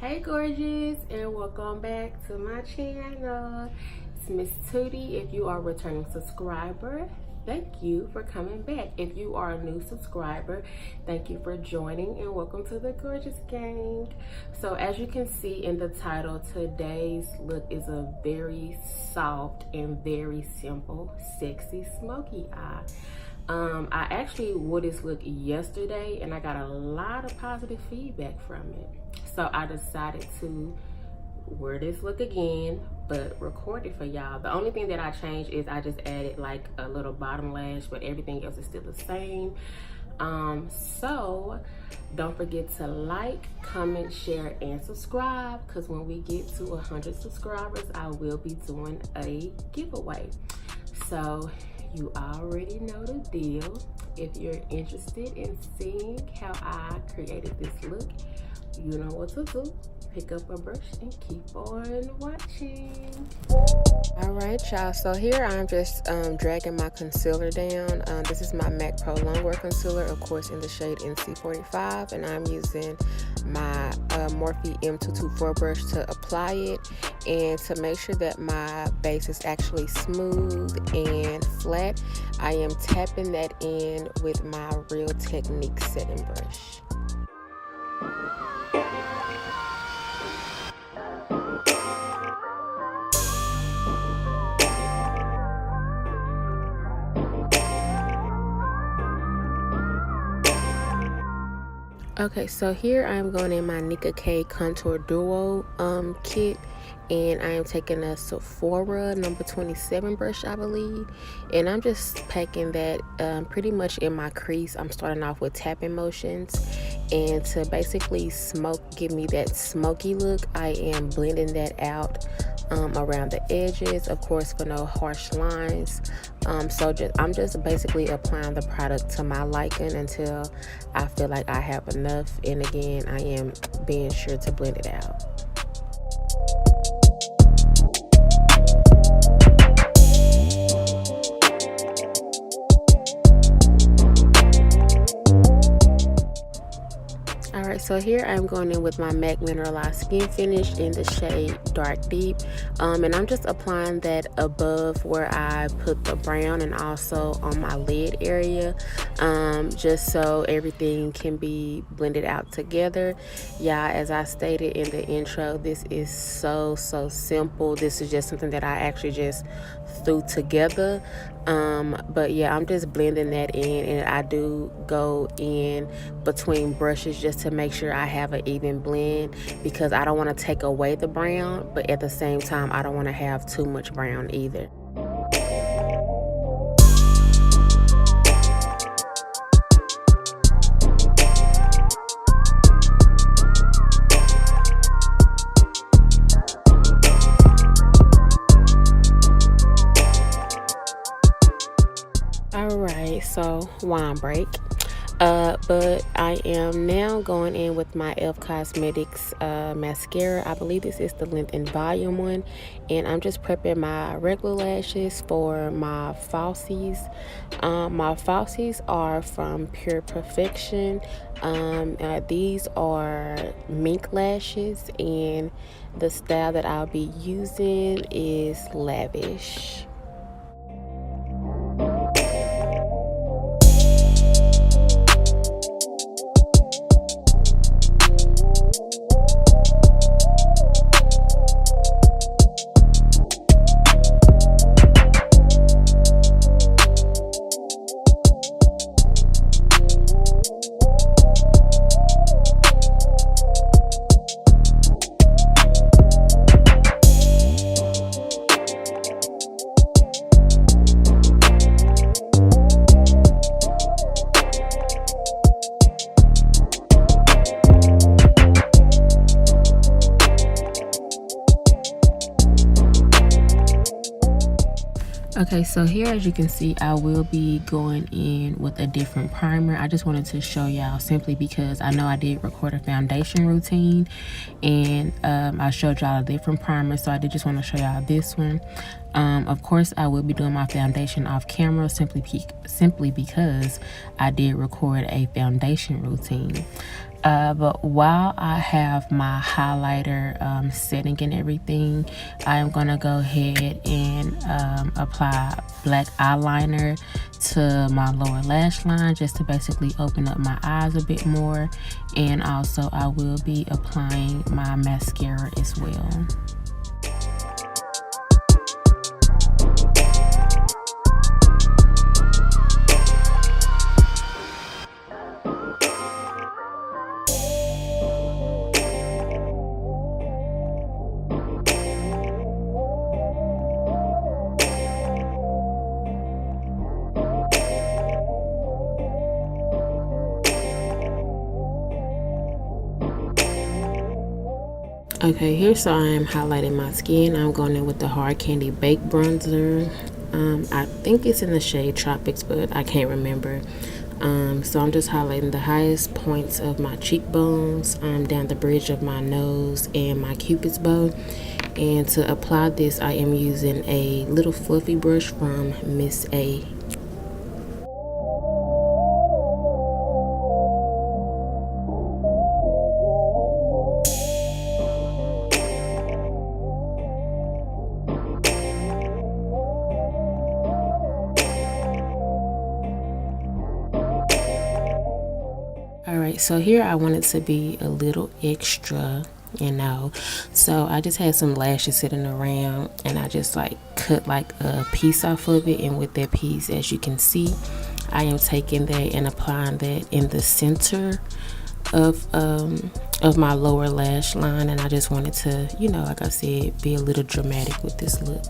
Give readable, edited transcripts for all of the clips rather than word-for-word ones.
Hey gorgeous, and welcome back to my channel. It's mstuttiee. If you are a returning subscriber, thank you for coming back. If you are a new subscriber, thank you for joining and welcome to the gorgeous gang. So as you can see in the title, today's look is a very soft and very simple sexy smoky eye. I actually wore this look yesterday and I got a lot of positive feedback from it. So I decided to wear this look again, but record it for y'all. The only thing that I changed is I just added like a little bottom lash, but everything else is still the same. So don't forget to like, comment, share, and subscribe, because when we get to 100 subscribers, I will be doing a giveaway. So you already know the deal. If you're interested in seeing how I created this look, you know what to do. Pick up a brush and keep on watching. All right, y'all, so here I'm just dragging my concealer down. This is my MAC Pro Longwear Concealer, of course, in the shade NC45, and I'm using my Morphe M224 brush to apply it and to make sure that my base is actually smooth and flat. I am tapping that in with my Real Technique setting brush. Okay, so here I'm going in my Nicka K Contour Duo kit, and I am taking a Sephora number 27 brush, I believe, and I'm just packing that pretty much in my crease. I'm starting off with tapping motions, and to basically give me that smoky look, I am blending that out around the edges, of course, for no harsh lines. I'm just basically applying the product to my liking until I feel like I have enough, and again, I am being sure to blend it out. Alright, so here I'm going in with my MAC Mineralized Skin Finish in the shade Dark Deep, and I'm just applying that above where I put the brown and also on my lid area, just so everything can be blended out together. Yeah, as I stated in the intro, this is so simple. This is just something that I actually just threw together, but yeah, I'm just blending that in, and I do go in between brushes just to make sure I have an even blend, because I don't want to take away the brown, but at the same time I don't want to have too much brown either. Alright, so wine break. But I am now going in with my E.L.F Cosmetics mascara. I believe this is the length and volume one, and I'm just prepping my regular lashes for my falsies. My falsies are from Pure Perfection. These are mink lashes, and the style that I'll be using is Lavish. Okay, so here, as you can see, I will be going in with a different primer. I just wanted to show y'all simply because I know I did record a foundation routine, and I showed y'all a different primer, so I did just want to show y'all this one. Of course, I will be doing my foundation off camera simply because I did record a foundation routine. But while I have my highlighter setting and everything, I am going to go ahead and apply black eyeliner to my lower lash line just to basically open up my eyes a bit more. And also I will be applying my mascara as well. Okay, here, so I am highlighting my skin. I'm going in with the Hard Candy Baked Bronzer. I think it's in the shade Tropics, but I can't remember. So I'm just highlighting the highest points of my cheekbones, down the bridge of my nose and my cupid's bow. And to apply this, I am using a little fluffy brush from Miss A. Alright, so here I wanted to be a little extra, you know, so I just had some lashes sitting around and I just like cut like a piece off of it, and with that piece, as you can see, I am taking that and applying that in the center of my lower lash line. And I just wanted to, you know, like I said, be a little dramatic with this look.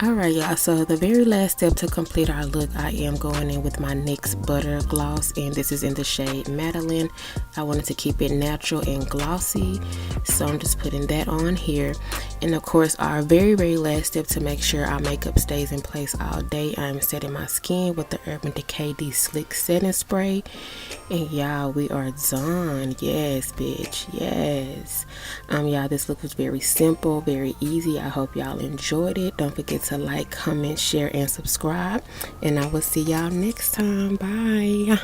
Alright y'all, so the very last step to complete our look, I am going in with my NYX Butter Gloss, and this is in the shade Madeline. I wanted to keep it natural and glossy, so I'm just putting that on here. And of course, our very last step to make sure our makeup stays in place all day, I'm setting my skin with the Urban Decay DeSlick setting spray. And y'all, we are done. Yes, bitch, yes. Y'all, this look was very simple, very easy. I hope y'all enjoyed it. Don't forget to like, comment, share, and subscribe. And I will see y'all next time. Bye.